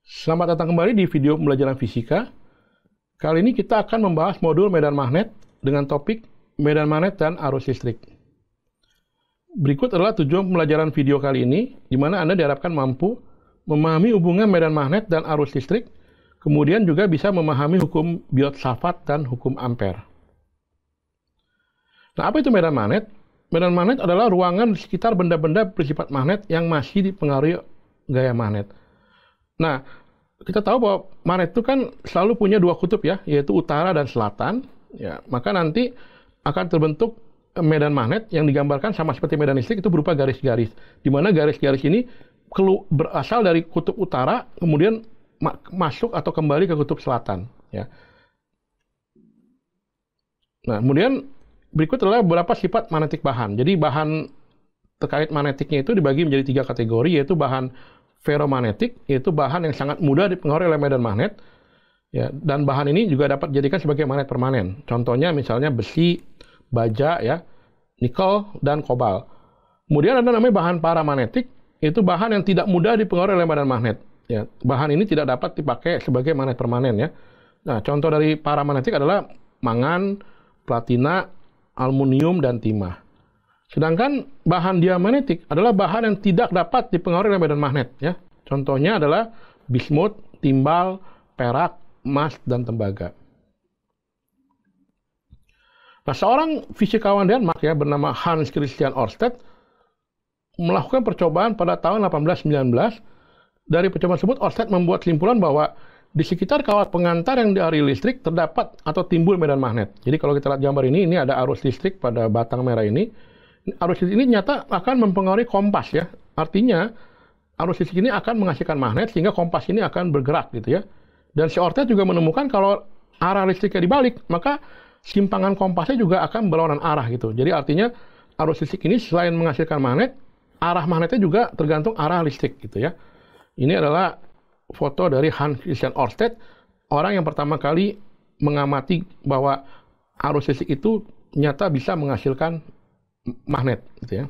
Selamat datang kembali di video pembelajaran fisika. Kali ini kita akan membahas modul medan magnet dengan topik medan magnet dan arus listrik. Berikut adalah tujuan pembelajaran video kali ini, di mana Anda diharapkan mampu memahami hubungan medan magnet dan arus listrik, kemudian juga bisa memahami hukum Biot-Savart dan hukum Ampere. Nah, apa itu medan magnet? Medan magnet adalah ruangan di sekitar benda-benda bersifat magnet yang masih dipengaruhi gaya magnet. Nah, kita tahu bahwa magnet itu kan selalu punya dua kutub ya, yaitu utara dan selatan. Ya, maka nanti akan terbentuk medan magnet yang digambarkan sama seperti medan listrik, itu berupa garis-garis. Di mana garis-garis ini berasal dari kutub utara, kemudian masuk atau kembali ke kutub selatan. Ya. Nah, kemudian berikut adalah beberapa sifat magnetik bahan. Jadi bahan terkait magnetiknya itu dibagi menjadi tiga kategori, yaitu bahan ferromagnetik, yaitu bahan yang sangat mudah dipengaruhi oleh medan magnet, ya, dan bahan ini juga dapat dijadikan sebagai magnet permanen. Contohnya misalnya besi, baja, ya, nikel, dan kobalt. Kemudian ada namanya bahan paramagnetik, yaitu bahan yang tidak mudah dipengaruhi oleh medan magnet. Ya, bahan ini tidak dapat dipakai sebagai magnet permanen. Ya. Nah, contoh dari paramagnetik adalah mangan, platina, aluminium, dan timah. Sedangkan bahan diamagnetik adalah bahan yang tidak dapat dipengaruhi oleh medan magnet. Ya. Contohnya adalah bismut, timbal, perak, emas, dan tembaga. Nah, seorang fisikawan Denmark ya, bernama Hans Christian Ørsted melakukan percobaan pada tahun 1819. Dari percobaan tersebut, Ørsted membuat kesimpulan bahwa di sekitar kawat pengantar yang dialiri listrik terdapat atau timbul medan magnet. Jadi kalau kita lihat gambar ini ada arus listrik pada batang merah ini. Arus listrik ini nyata akan mempengaruhi kompas ya. Artinya arus listrik ini akan menghasilkan magnet sehingga kompas ini akan bergerak gitu ya. Dan si Ørsted juga menemukan kalau arah listriknya dibalik, maka simpangan kompasnya juga akan berlawanan arah gitu. Jadi artinya arus listrik ini selain menghasilkan magnet, arah magnetnya juga tergantung arah listrik gitu ya. Ini adalah foto dari Hans Christian Ørsted, orang yang pertama kali mengamati bahwa arus listrik itu nyata bisa menghasilkan magnet gitu ya.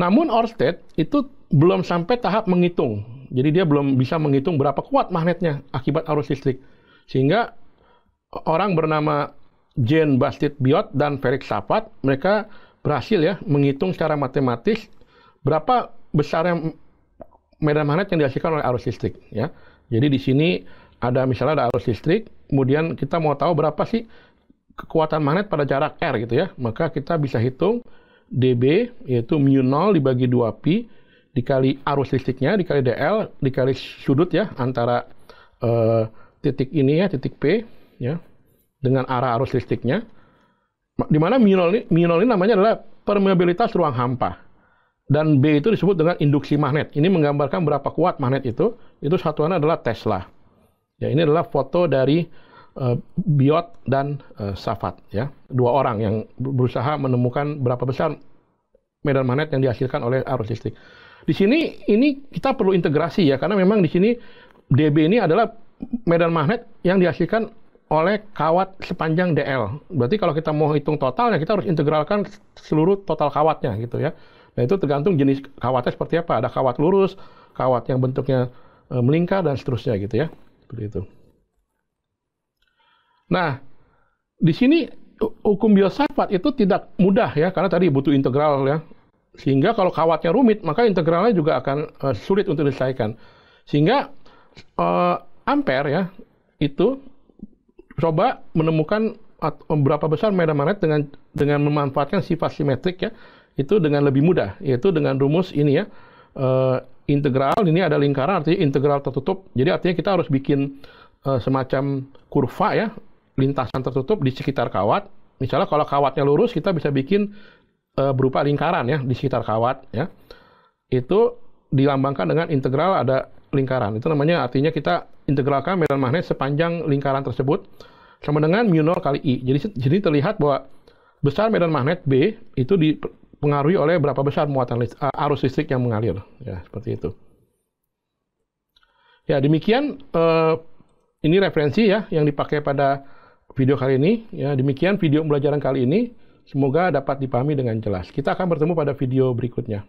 Namun Ørsted itu belum sampai tahap menghitung. Jadi dia belum bisa menghitung berapa kuat magnetnya akibat arus listrik. Sehingga orang bernama Jan Bastiat Biot dan Felix Savart, mereka berhasil ya menghitung secara matematis berapa besarnya medan magnet yang dihasilkan oleh arus listrik ya. Jadi di sini ada misalnya ada arus listrik, kemudian kita mau tahu berapa sih kekuatan magnet pada jarak R gitu ya. Maka kita bisa hitung dB, yaitu mu0 dibagi 2pi dikali arus listriknya dikali dl dikali sudut ya antara titik ini ya, titik P ya, dengan arah arus listriknya. Di mana mu0 ini namanya adalah permeabilitas ruang hampa. Dan B itu disebut dengan induksi magnet. Ini menggambarkan berapa kuat magnet itu. Itu satuannya adalah Tesla. Ya, ini adalah foto dari Biot dan Savart ya. Dua orang yang berusaha menemukan berapa besar medan magnet yang dihasilkan oleh arus listrik. Di sini ini kita perlu integrasi ya, karena memang di sini dB ini adalah medan magnet yang dihasilkan oleh kawat sepanjang dl. Berarti kalau kita mau hitung totalnya, kita harus integralkan seluruh total kawatnya gitu ya. Nah, itu tergantung jenis kawatnya seperti apa. Ada kawat lurus, kawat yang bentuknya melingkar, dan seterusnya gitu ya. Seperti itu. Nah, di sini hukum Biot-Savart itu tidak mudah ya, karena tadi butuh integral ya. Sehingga kalau kawatnya rumit, maka integralnya juga akan sulit untuk diselesaikan. Sehingga Ampere ya, itu coba menemukan berapa besar medan magnet dengan memanfaatkan sifat simetrik ya. Itu dengan lebih mudah, yaitu dengan rumus ini ya, integral, ini ada lingkaran, artinya integral tertutup. Jadi artinya kita harus bikin semacam kurva ya, lintasan tertutup di sekitar kawat. Misalnya kalau kawatnya lurus, kita bisa bikin berupa lingkaran ya di sekitar kawat ya. Itu dilambangkan dengan integral ada lingkaran. Itu namanya artinya kita integralkan medan magnet sepanjang lingkaran tersebut sama dengan mu0 kali I. Jadi terlihat bahwa besar medan magnet B itu dipengaruhi oleh berapa besar muatan arus listrik yang mengalir. Ya, seperti itu. Ya, demikian ini referensi ya yang dipakai pada video kali ini. Ya, demikian video pembelajaran kali ini. Semoga dapat dipahami dengan jelas. Kita akan bertemu pada video berikutnya.